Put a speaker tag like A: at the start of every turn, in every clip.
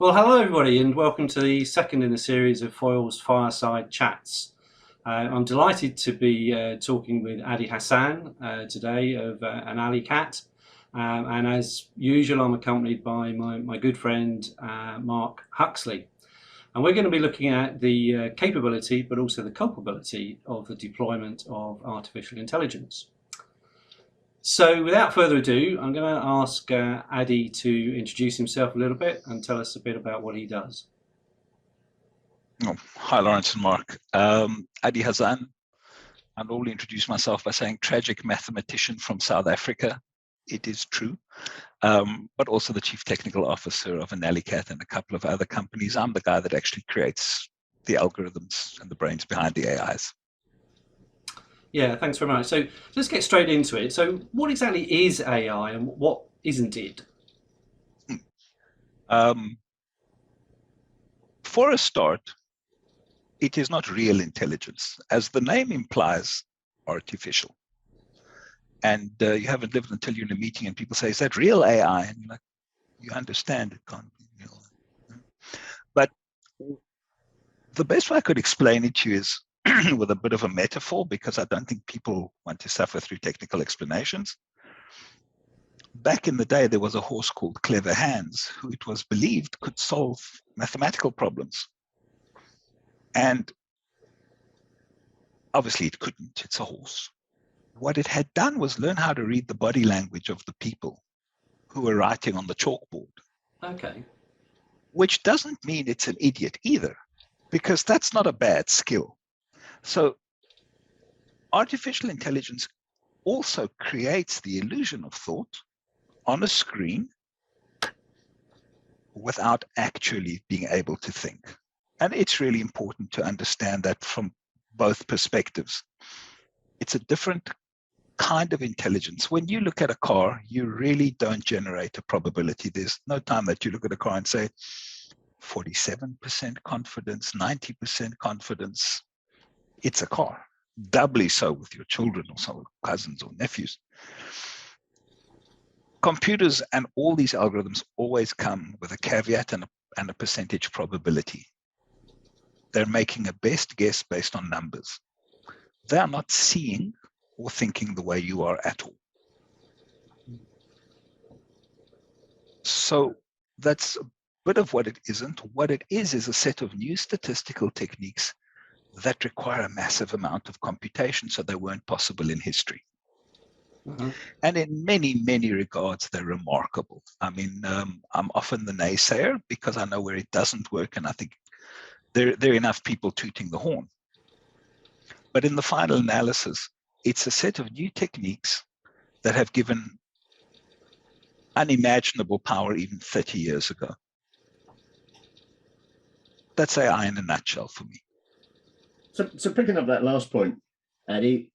A: Well, hello everybody, and welcome to the second in the series of Foyle's Fireside Chats. I'm delighted to be talking with Adi Hassan today of An Alley Cat, and as usual, I'm accompanied by my good friend Mark Huxley. And we're going to be looking at the capability, but also the culpability of the deployment of artificial intelligence. So without further ado, I'm going to ask Adi to introduce himself a little bit and tell us a bit about what he does.
B: Oh, hi, Lawrence and Mark. Adi Hassan. I'll normally introduce myself by saying tragic mathematician from South Africa. It is true. But also the chief technical officer of An Alley Cat and a couple of other companies. I'm the guy that actually creates the algorithms and the brains behind the AIs.
A: Yeah, thanks very much. So let's get straight into it. So what exactly is AI and what isn't it?
B: For a start, it is not real intelligence. As the name implies, artificial. And you haven't lived until you're in a meeting and people say, is that real AI? And you're like, you understand it can't be real. But the best way I could explain it to you is with a bit of a metaphor, because I don't think people want to suffer through technical explanations. Back in the day, there was a horse called Clever Hans, who it was believed could solve mathematical problems. And obviously it couldn't, it's a horse. What it had done was learn how to read the body language of the people who were writing on the chalkboard.
A: Okay.
B: Which doesn't mean it's an idiot either, because that's not a bad skill. So artificial intelligence also creates the illusion of thought on a screen without actually being able to think. And it's really important to understand that from both perspectives. It's a different kind of intelligence. When you look at a car, you really don't generate a probability. There's no time that you look at a car and say 47% confidence, 90% confidence. It's a car. Doubly so with your children or some cousins or nephews. Computers and all these algorithms always come with a caveat and a percentage probability. They're making a best guess based on numbers. They are not seeing or thinking the way you are at all. So that's a bit of what it isn't. What it is a set of new statistical techniques that require a massive amount of computation, so they weren't possible in history. And in many, many regards, they're remarkable. I mean, I'm often the naysayer because I know where it doesn't work, and I think there are enough people tooting the horn. But in the final analysis, it's a set of new techniques that have given unimaginable power even 30 years ago. That's AI in a nutshell for me.
C: So picking up that last point, Adi,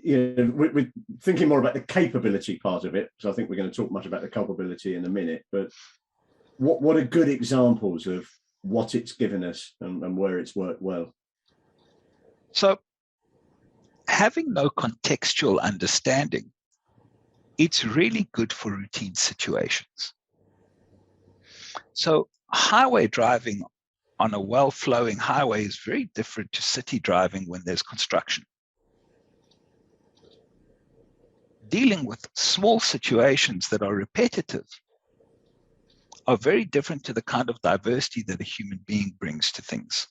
C: we're thinking more about the capability part of it, because I think we're going to talk much about the culpability in a minute. But what are good examples of what it's given us and where it's worked well?
B: So having no contextual understanding, it's really good for routine situations. So highway driving on a well-flowing highway is very different to city driving when there's construction. Dealing with small situations that are repetitive are very different to the kind of diversity that a human being brings to things.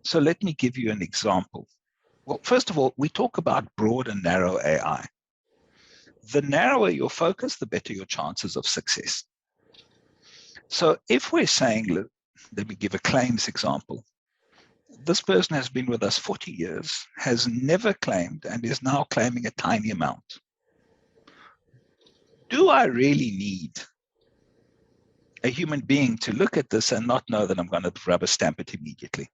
B: So let me give you an example. Well, first of all, we talk about broad and narrow AI. The narrower your focus, the better your chances of success. So if we're saying, let me give a claims example. This person has been with us 40 years, has never claimed, and is now claiming a tiny amount. Do I really need a human being to look at this and not know that I'm going to rubber stamp it immediately?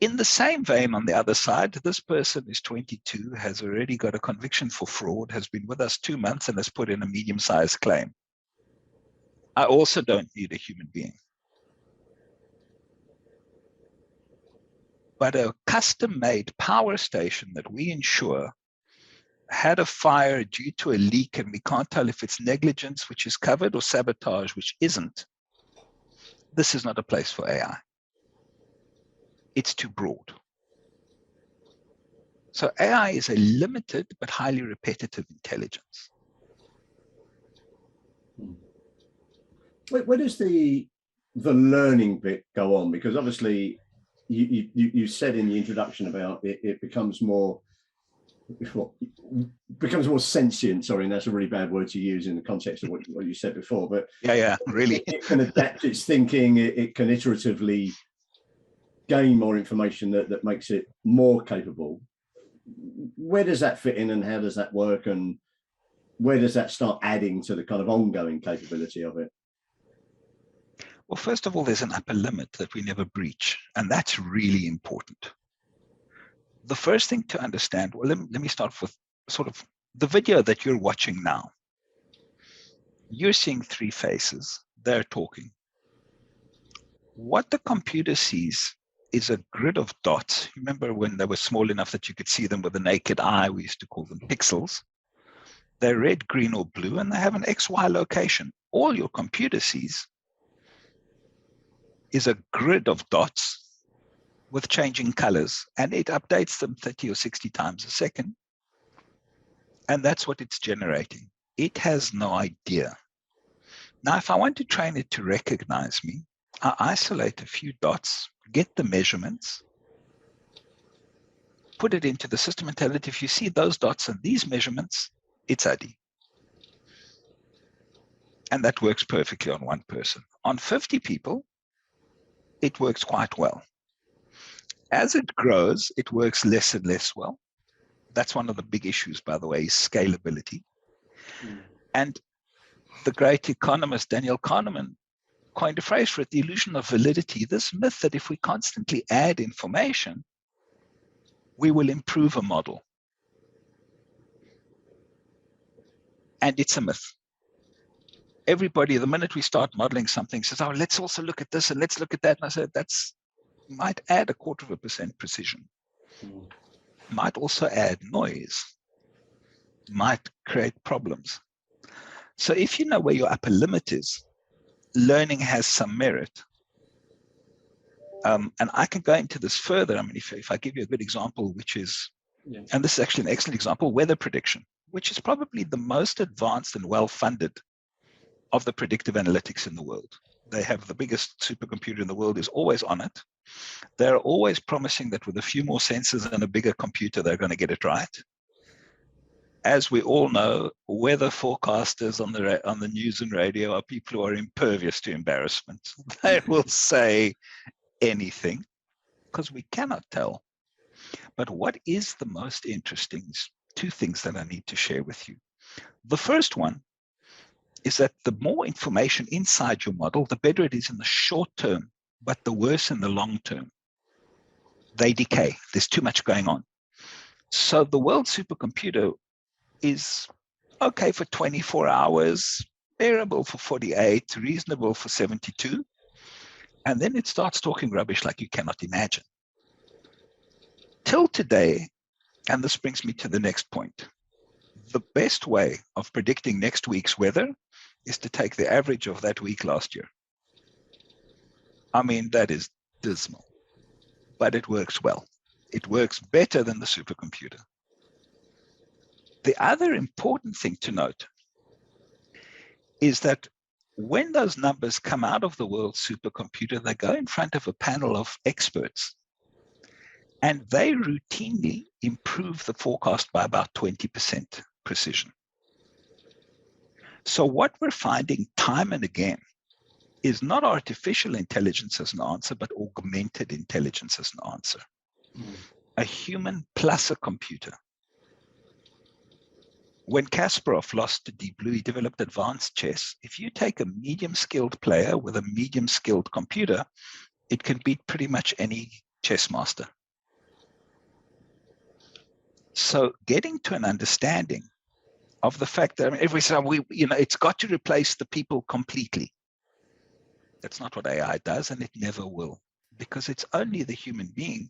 B: In the same vein, on the other side, this person is 22, has already got a conviction for fraud, has been with us 2 months, and has put in a medium-sized claim. I also don't need a human being. But a custom-made power station that we ensure had a fire due to a leak and we can't tell if it's negligence, which is covered, or sabotage, which isn't, this is not a place for AI. It's too broad. So AI is a limited but highly repetitive intelligence.
C: Where does the learning bit go on? Because obviously you said in the introduction about it becomes more sentient. Sorry, and that's a really bad word to use in the context of what you said before. But
B: yeah, really,
C: it can adapt its thinking. It can iteratively gain more information that makes it more capable. Where does that fit in, and how does that work, and where does that start adding to the kind of ongoing capability of it?
B: Well, first of all, there's an upper limit that we never breach, and that's really important. The first thing to understand, well, let me start with sort of the video that you're watching now. You're seeing three faces. They're talking. What the computer sees is a grid of dots. Remember when they were small enough that you could see them with the naked eye? We used to call them pixels. They're red, green, or blue, and they have an XY location. All your computer sees is a grid of dots with changing colors, and it updates them 30 or 60 times a second. And that's what it's generating. It has no idea. Now, if I want to train it to recognize me, I isolate a few dots, get the measurements, put it into the system, and tell it, if you see those dots and these measurements, it's Adi. And that works perfectly on one person. On 50 people, it works quite well. As it grows, it works less and less well. That's one of the big issues, by the way, is scalability. And the great economist Daniel Kahneman coined a phrase for it, the illusion of validity, this myth that if we constantly add information, we will improve a model. And it's a myth. Everybody, the minute we start modeling something, says, oh, let's also look at this and let's look at that. And I said, that's might add 0.25% precision. Might also add noise. Might create problems. So if you know where your upper limit is, learning has some merit. And I can go into this further. I mean, if I give you a good example, which is, and this is actually an excellent example, weather prediction, which is probably the most advanced and well-funded of the predictive analytics in the world. They have the biggest supercomputer in the world is always on it. They're always promising that with a few more sensors and a bigger computer, they're going to get it right. As we all know, weather forecasters on the news and radio are people who are impervious to embarrassment. They will say anything because we cannot tell. But what is the most interesting is two things that I need to share with you. The first one is that the more information inside your model, the better it is in the short term, but the worse in the long term. They decay. There's too much going on. So the world supercomputer is okay for 24 hours, bearable for 48, reasonable for 72. And then it starts talking rubbish like you cannot imagine. Till today, and this brings me to the next point, the best way of predicting next week's weather is to take the average of that week last year. I mean, that is dismal, but it works well. It works better than the supercomputer. The other important thing to note is that when those numbers come out of the world supercomputer, they go in front of a panel of experts, and they routinely improve the forecast by about 20% precision. So what we're finding time and again is not artificial intelligence as an answer, but augmented intelligence as an answer. A human plus a computer. When Kasparov lost to Deep Blue, he developed advanced chess. If you take a medium-skilled player with a medium-skilled computer, it can beat pretty much any chess master. So getting to an understanding of the fact that every time it's got to replace the people completely. That's not what AI does, and it never will, because it's only the human being.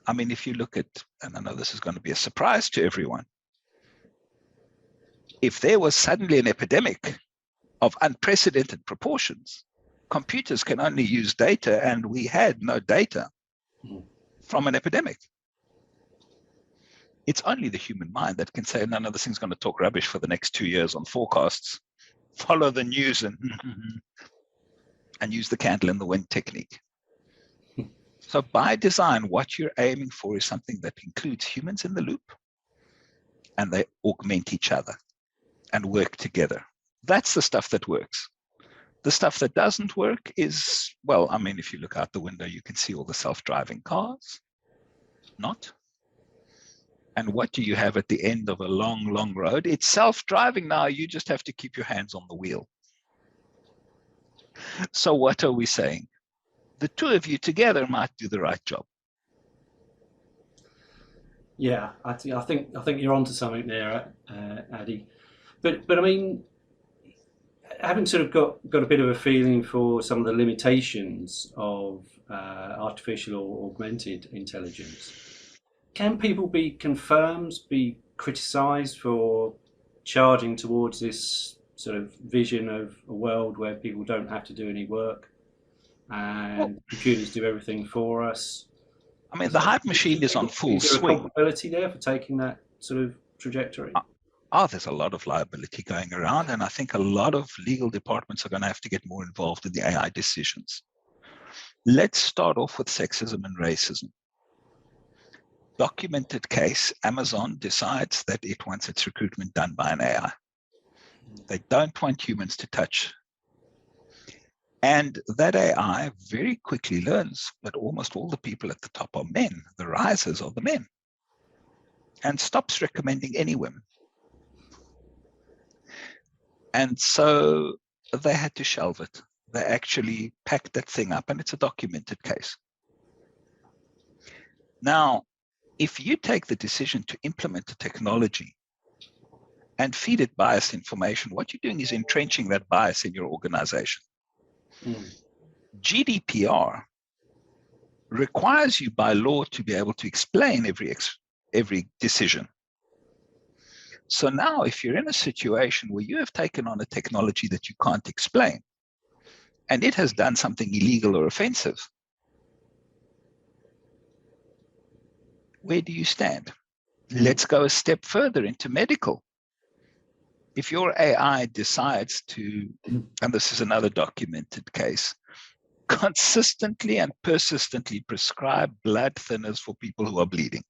B: I mean, if you look at, and I know this is going to be a surprise to everyone, if there was suddenly an epidemic of unprecedented proportions, computers can only use data, and we had no data from an epidemic. It's only the human mind that can say, no, this thing's going to talk rubbish for the next 2 years on forecasts, follow the news and use the candle in the wind technique. So by design, what you're aiming for is something that includes humans in the loop, and they augment each other and work together. That's the stuff that works. The stuff that doesn't work is, well, I mean, if you look out the window, you can see all the self-driving cars. Not. And what do you have at the end of a long, long road? It's self-driving now. You just have to keep your hands on the wheel. So what are we saying? The two of you together might do the right job.
A: Yeah, I think you're onto something there, Addy. But I mean, having sort of got a bit of a feeling for some of the limitations of artificial or augmented intelligence, can people be confirmed, be criticised for charging towards this sort of vision of a world where people don't have to do any work and computers do everything for us?
B: I mean, the hype machine is on full
A: Is there a
B: swing.
A: culpability there for taking that sort of trajectory?
B: There's a lot of liability going around, and I think a lot of legal departments are going to have to get more involved in the AI decisions. Let's start off with sexism and racism. Documented case, Amazon decides that it wants its recruitment done by an AI. They don't want humans to touch. And that AI very quickly learns that almost all the people at the top are men. The risers are the men. And stops recommending any women. And so they had to shelve it. They actually packed that thing up, and it's a documented case. Now, if you take the decision to implement a technology and feed it biased information, what you're doing is entrenching that bias in your organization. GDPR requires you by law to be able to explain every decision. So now if you're in a situation where you have taken on a technology that you can't explain, and it has done something illegal or offensive, where do you stand? Let's go a step further into medical. If your AI decides to, and this is another documented case, consistently and persistently prescribe blood thinners for people who are bleeding.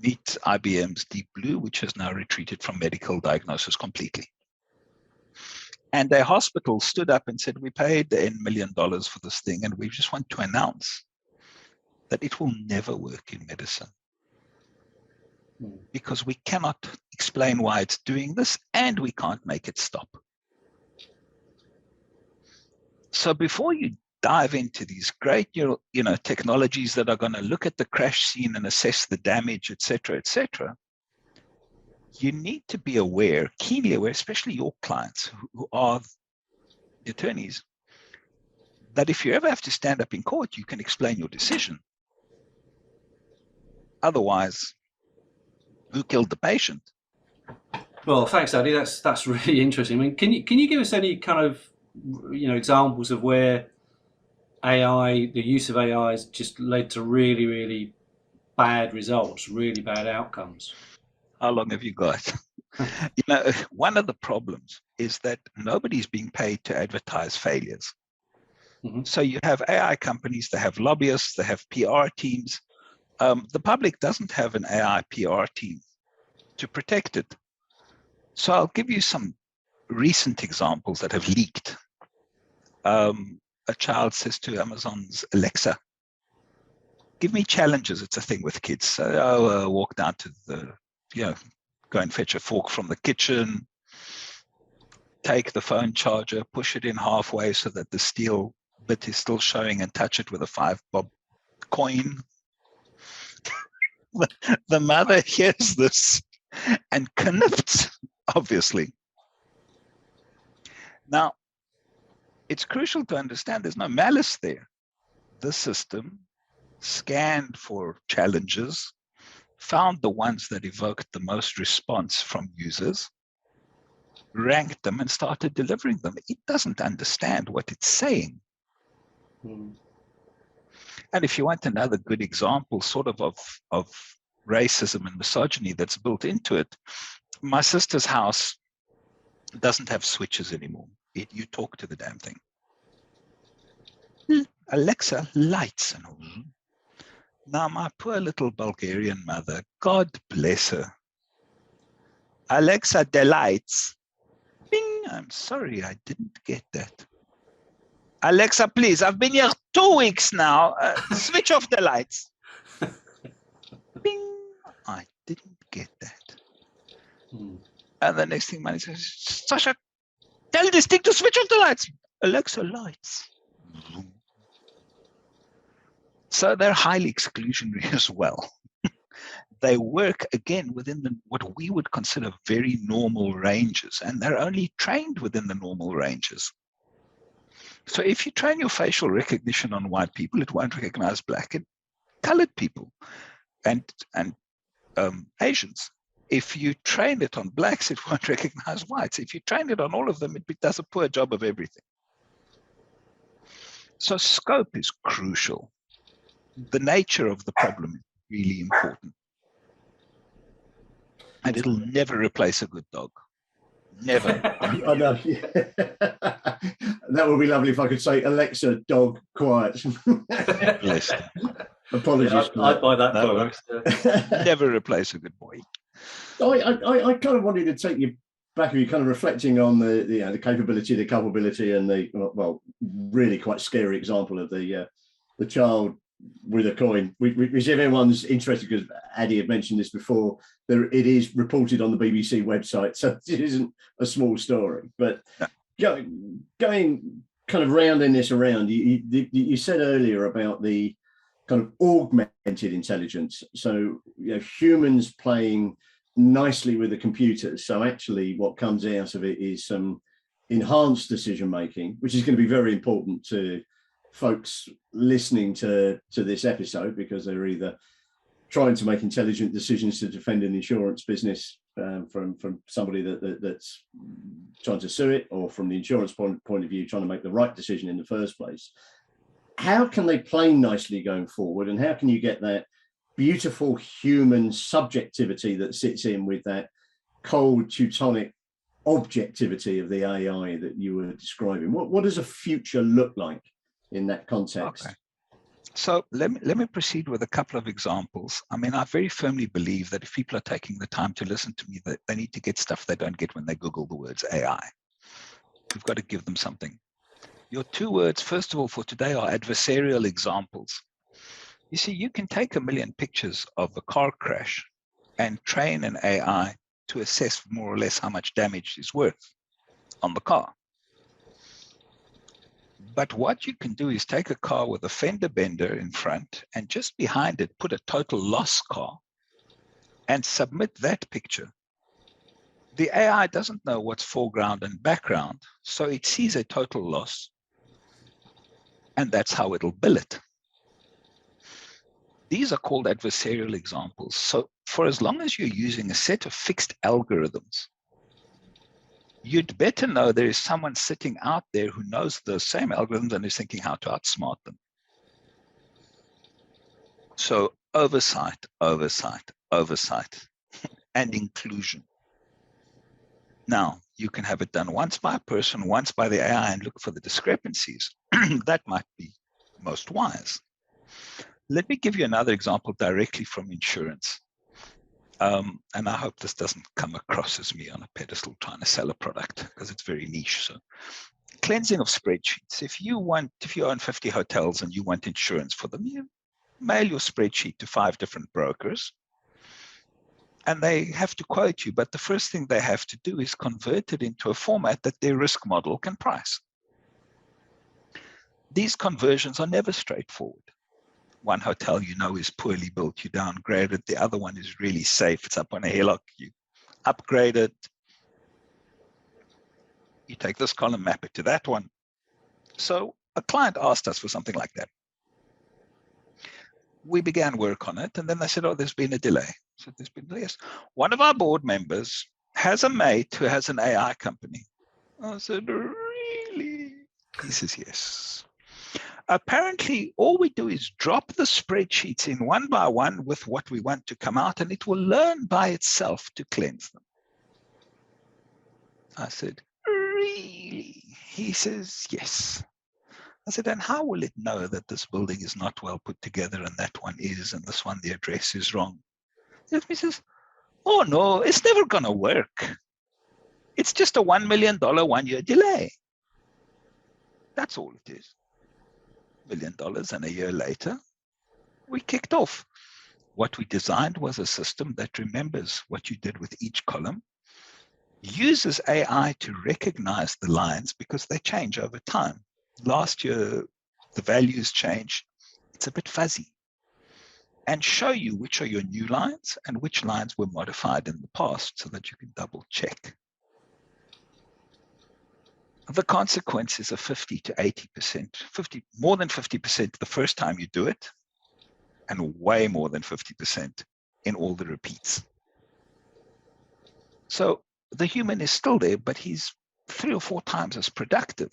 B: Meet IBM's Deep Blue, which has now retreated from medical diagnosis completely. And a hospital stood up and said, we paid the $N million for this thing, and we just want to announce that it will never work in medicine. Because we cannot explain why it's doing this, and we can't make it stop. So before you dive into these great technologies that are going to look at the crash scene and assess the damage, et cetera, you need to be aware, keenly aware, especially your clients who are the attorneys, that if you ever have to stand up in court, you can explain your decision. Otherwise, who killed the patient?
A: Well, thanks, Addy. That's really interesting. I mean, can you give us any kind of examples of where AI, the use of AI, has just led to really, really bad results, really bad outcomes?
B: How long have you got? One of the problems is that nobody's being paid to advertise failures. So you have AI companies, they have lobbyists, they have PR teams. The public doesn't have an AI PR team to protect it. So I'll give you some recent examples that have leaked. A child says to Amazon's Alexa, give me challenges. It's a thing with kids. So walk down to go and fetch a fork from the kitchen, take the phone charger, push it in halfway so that the steel bit is still showing, and touch it with a 5-bob coin. The mother hears this and connipts, obviously. Now, it's crucial to understand there's no malice there. The system scanned for challenges, found the ones that evoked the most response from users, ranked them, and started delivering them. It doesn't understand what it's saying. And if you want another good example sort of racism and misogyny that's built into it, my sister's house doesn't have switches anymore. You talk to the damn thing. Alexa, lights. And all. Now, my poor little Bulgarian mother, God bless her. Alexa, the lights. Bing, I'm sorry, I didn't get that. Alexa, please, I've been here 2 weeks now. Switch off the lights. Bing, I didn't get that. And the next thing, man says, Sasha, tell this thing to switch off the lights. Alexa, lights. So they're highly exclusionary as well. They work, again, within what we would consider very normal ranges, and they're only trained within the normal ranges. So if you train your facial recognition on white people, it won't recognize black and colored people and Asians. If you train it on blacks, it won't recognize whites. If you train it on all of them, it does a poor job of everything. So scope is crucial. The nature of the problem is really important. And it'll never replace a good dog. Never.
C: I know. Yeah. That would be lovely if I could say, Alexa, dog, quiet. Apologies.
A: Yeah, I'd buy that product.
B: Never replace a good boy.
C: I kind of wanted to take you back, you kind of reflecting on the capability, the culpability, and the, well, really quite scary example of the child with a coin, which everyone's interested, because Addy had mentioned this before. It is reported on the BBC website, so it isn't a small story. But going kind of rounding this around, you said earlier about the kind of augmented intelligence. So humans playing nicely with the computers. So actually, what comes out of it is some enhanced decision making, which is going to be very important to folks listening to this episode, because they're either trying to make intelligent decisions to defend an insurance business from somebody that's trying to sue it, or from the insurance point of view, trying to make the right decision in the first place. How can they play nicely going forward, and how can you get that beautiful human subjectivity that sits in with that cold Teutonic objectivity of the AI that you were describing? What does a future look like in that context?
B: Okay. So let me proceed with a couple of examples. I mean, I very firmly believe that if people are taking the time to listen to me, that they need to get stuff they don't get when they Google the words AI. You've got to give them something. Your 2 words, first of all, for today are adversarial examples. You see, you can take 1 million pictures of a car crash and train an AI to assess more or less how much damage is worth on the car. But what you can do is take a car with a fender bender in front, and just behind it, put a total loss car and submit that picture. The AI doesn't know what's foreground and background, so it sees a total loss, and that's how it'll bill it. These are called adversarial examples. So for as long as you're using a set of fixed algorithms, you'd better know there is someone sitting out there who knows the same algorithms and is thinking how to outsmart them. So oversight, and inclusion. Now, you can have it done once by a person, once by the AI, and look for the discrepancies. That might be most wise. Let me give you another example directly from insurance. And I hope this doesn't come across as me on a pedestal trying to sell a product, because it's very niche. So cleansing of spreadsheets. If you own 50 hotels and you want insurance for them, you mail your spreadsheet to 5 different brokers, and they have to quote you. But the first thing they have to do is convert it into a format that their risk model can price. These conversions are never straightforward. One hotel is poorly built, you downgrade it. The other one is really safe, it's up on a hillock, you upgrade it. You take this column, map it to that one. So a client asked us for something like that. We began work on it, and then they said, oh, there's been a delay. I said, there's been yes. One of our board members has a mate who has an AI company. I said, really? He says, yes. Apparently, all we do is drop the spreadsheets in one by one with what we want to come out, and it will learn by itself to cleanse them. I said, really? He says, yes. I said, and how will it know that this building is not well put together and that one is, and this one, the address is wrong? He says, oh no, it's never going to work. It's just a $1 million 1-year delay. That's all it is. $1 million, and a year later, we kicked off. What we designed was a system that remembers what you did with each column, uses AI to recognize the lines because they change over time. Last year, the values change. It's a bit fuzzy. And show you which are your new lines and which lines were modified in the past so that you can double check. The consequence is a 50 to 80%, more than 50% the first time you do it, and way more than 50% in all the repeats. So the human is still there, but he's 3 or 4 times as productive.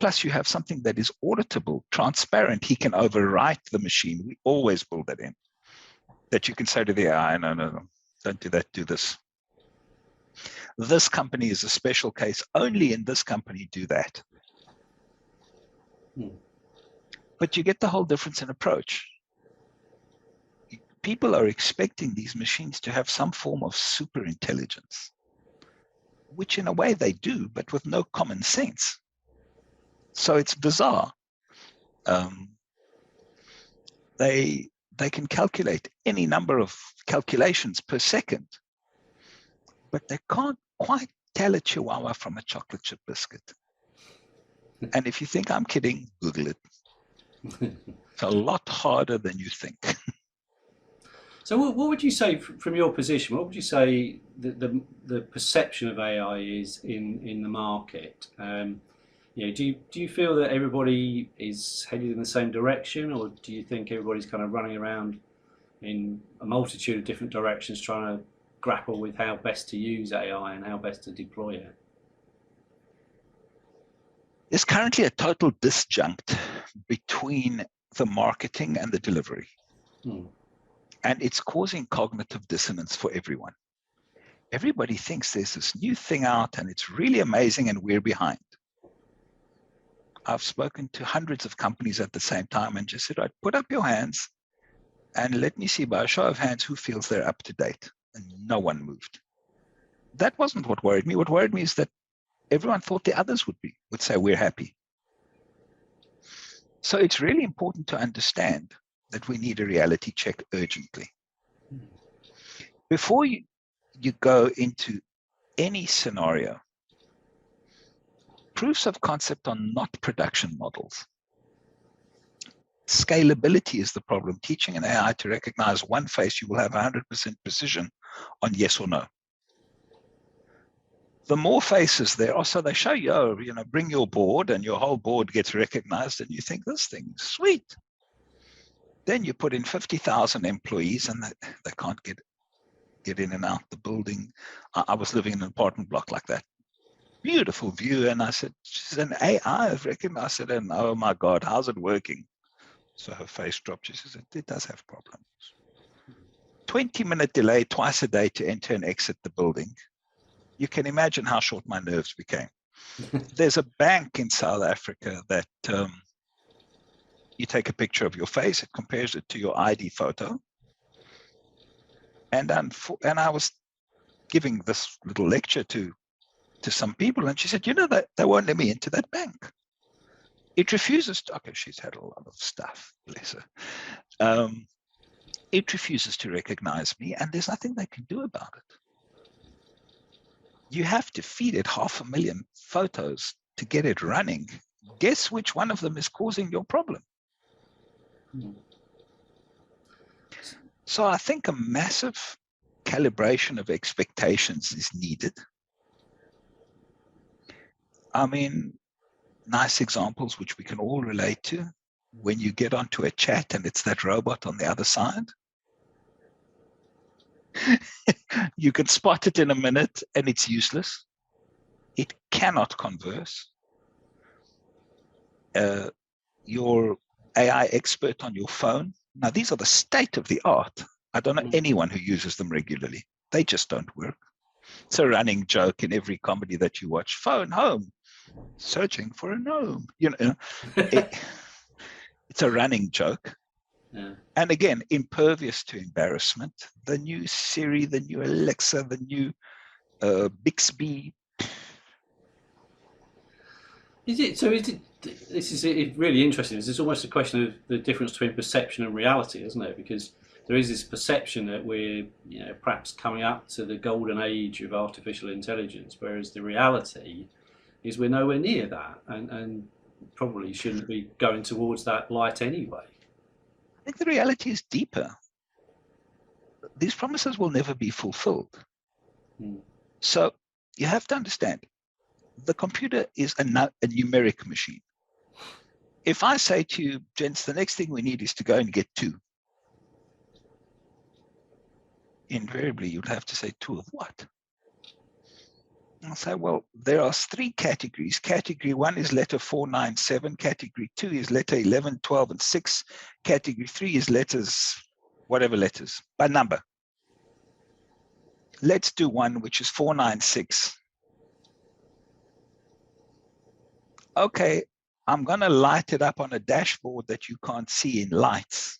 B: Plus, you have something that is auditable, transparent. He can overwrite the machine. We always build that in. That you can say to the AI, no, don't do that, do this. This company is a special case. Only in this company do that. But you get the whole difference in approach. People are expecting these machines to have some form of super intelligence, which in a way they do, but with no common sense. So it's bizarre. They can calculate any number of calculations per second, but they can't quite tell a chihuahua from a chocolate chip biscuit. And if you think I'm kidding, Google it. It's a lot harder than you think.
A: So what would you say from your position, what would you say the perception of AI is in the market? Do you feel that everybody is headed in the same direction, or do you think everybody's kind of running around in a multitude of different directions trying to grapple with how best to use AI and how best to deploy it?
B: There's currently a total disjunct between the marketing and the delivery. And it's causing cognitive dissonance for everyone. Everybody thinks there's this new thing out and it's really amazing and we're behind. I've spoken to hundreds of companies at the same time and just said, right, put up your hands and let me see by a show of hands who feels they're up to date. And no one moved. That wasn't what worried me. What worried me is that everyone thought the others would say, we're happy. So it's really important to understand that we need a reality check urgently. Before you go into any scenario, proofs of concept are not production models. Scalability is the problem. Teaching an AI to recognize one face, you will have 100% precision on yes or no. The more faces there are, so they show you, bring your board, and your whole board gets recognized, and you think this thing is sweet. Then you put in 50,000 employees, and they can't get in and out the building. I was living in an apartment block like that. Beautiful view, and I said, she's an AI has recognized. I said, and oh my God, how's it working? So her face dropped. She says, it does have problems. 20-minute delay twice a day to enter and exit the building. You can imagine how short my nerves became. There's a bank in South Africa that you take a picture of your face, it compares it to your ID photo. And I was giving this little lecture to some people, and she said, that they won't let me into that bank. It refuses to, okay, she's had a lot of stuff, bless her. It refuses to recognize me, and there's nothing they can do about it. You have to feed it 500,000 photos to get it running. Guess which one of them is causing your problem? So I think a massive calibration of expectations is needed. I mean, nice examples which we can all relate to. When you get onto a chat and it's that robot on the other side, You can spot it in a minute and it's useless. It cannot converse. Your AI expert on your phone. Now, these are the state of the art. I don't know anyone who uses them regularly. They just don't work. It's a running joke in every comedy that you watch. Phone home, searching for a gnome. It's a running joke.
A: Yeah.
B: And again, impervious to embarrassment. The new Siri, the new Alexa, the new Bixby.
A: Is it? This is really interesting. It's almost a question of the difference between perception and reality, isn't it? Because there is this perception that we're, perhaps coming up to the golden age of artificial intelligence, whereas the reality is we're nowhere near that, and probably shouldn't be going towards that light anyway.
B: I think the reality is deeper. These promises will never be fulfilled. So you have to understand, the computer is a numeric machine. If I say to you, gents, the next thing we need is to go and get 2, invariably you'd have to say 2 of what? I'll say, well, there are 3 categories. Category 1 is letter 4, 9, 7. Category 2 is letter 11, 12, and 6. Category 3 is letters, whatever letters, by number. Let's do one which is 4, 9, 6. Okay, I'm going to light it up on a dashboard that you can't see in lights,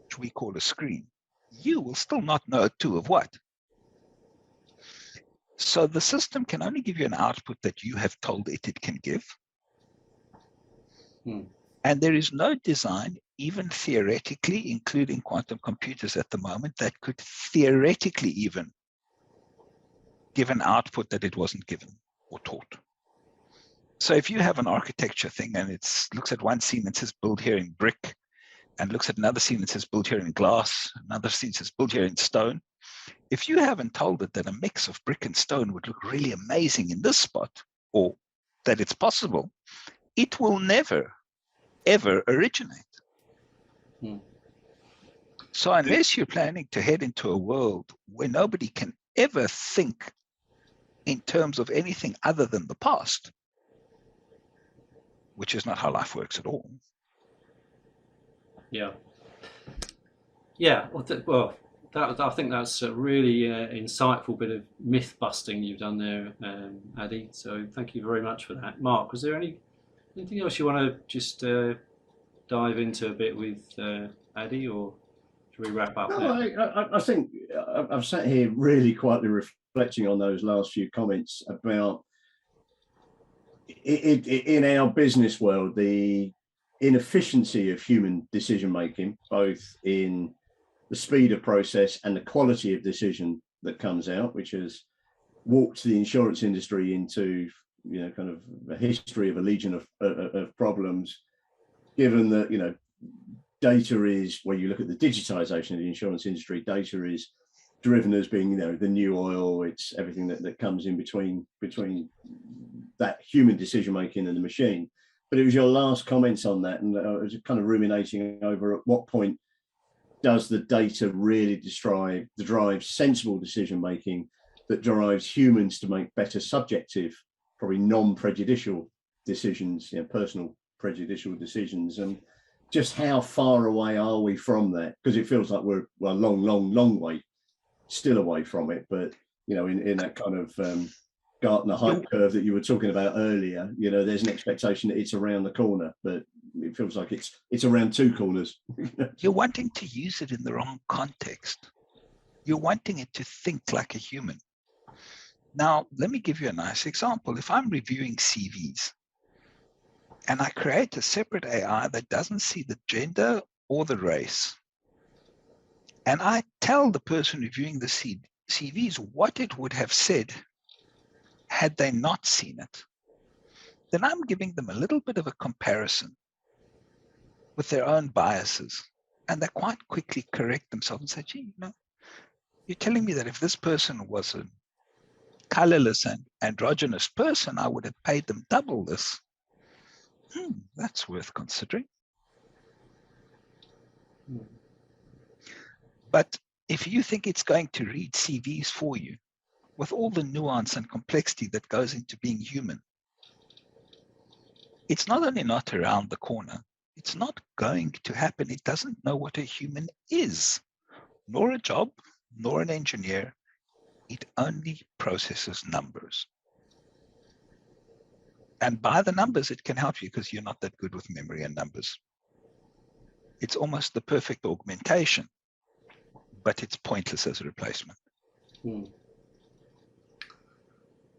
B: which we call a screen. You will still not know 2 of what. So the system can only give you an output that you have told it can give. And there is no design, even theoretically, including quantum computers at the moment, that could theoretically even give an output that it wasn't given or taught. So if you have an architecture thing and it looks at one scene that says build here in brick, and looks at another scene that says build here in glass, another scene says build here in stone, if you haven't told it that a mix of brick and stone would look really amazing in this spot, or that it's possible, it will never, ever originate. So unless you're planning to head into a world where nobody can ever think in terms of anything other than the past, which is not how life works at all.
A: Yeah. I think that's a really insightful bit of myth busting you've done there, Addy. So thank you very much for that. Mark, was there anything else you want to just dive into a bit with Addy, or should we wrap up now?
C: I think I've sat here really quietly reflecting on those last few comments about in our business world, the inefficiency of human decision making, both in the speed of process and the quality of decision that comes out, which has walked the insurance industry into kind of a history of a legion of problems, given that data is, when you look at the digitization of the insurance industry, data is driven as being the new oil. It's everything that comes in between that human decision making and the machine. But it was your last comments on that, and I was kind of ruminating over at what point does the data really drive sensible decision making that drives humans to make better subjective, probably non-prejudicial decisions, personal prejudicial decisions, and just how far away are we from that? Because it feels like we're a long way still away from it, but in that kind of Gartner hype curve that you were talking about earlier, there's an expectation that it's around the corner, but it feels like it's around 2 corners.
B: You're wanting to use it in the wrong context. You're wanting it to think like a human. Now, let me give you a nice example. If I'm reviewing CVs and I create a separate AI that doesn't see the gender or the race, and I tell the person reviewing the CVs what it would have said had they not seen it, then I'm giving them a little bit of a comparison with their own biases. And they quite quickly correct themselves and say, gee, you're telling me that if this person was a colorless and androgynous person, I would have paid them double this. That's worth considering. But if you think it's going to read CVs for you, with all the nuance and complexity that goes into being human, it's not only not around the corner, it's not going to happen. It doesn't know what a human is, nor a job, nor an engineer. It only processes numbers. And by the numbers, it can help you because you're not that good with memory and numbers. It's almost the perfect augmentation, but it's pointless as a replacement.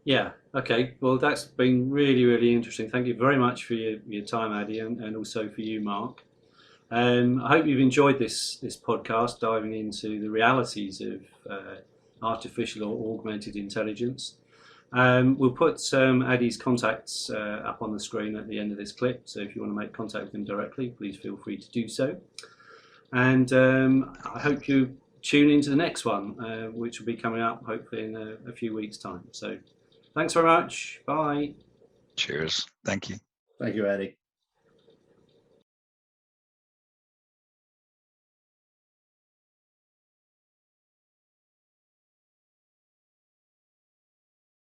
A: Yeah, okay. Well, that's been really, really interesting. Thank you very much for your time, Addy, and also for you, Mark. I hope you've enjoyed this podcast, diving into the realities of artificial or augmented intelligence. We'll put Addy's contacts up on the screen at the end of this clip, so if you want to make contact with him directly, please feel free to do so. And I hope you tune into the next one, which will be coming up hopefully in a few weeks' time. So thanks very much. Bye.
B: Cheers. Thank you.
C: Thank you, Addy.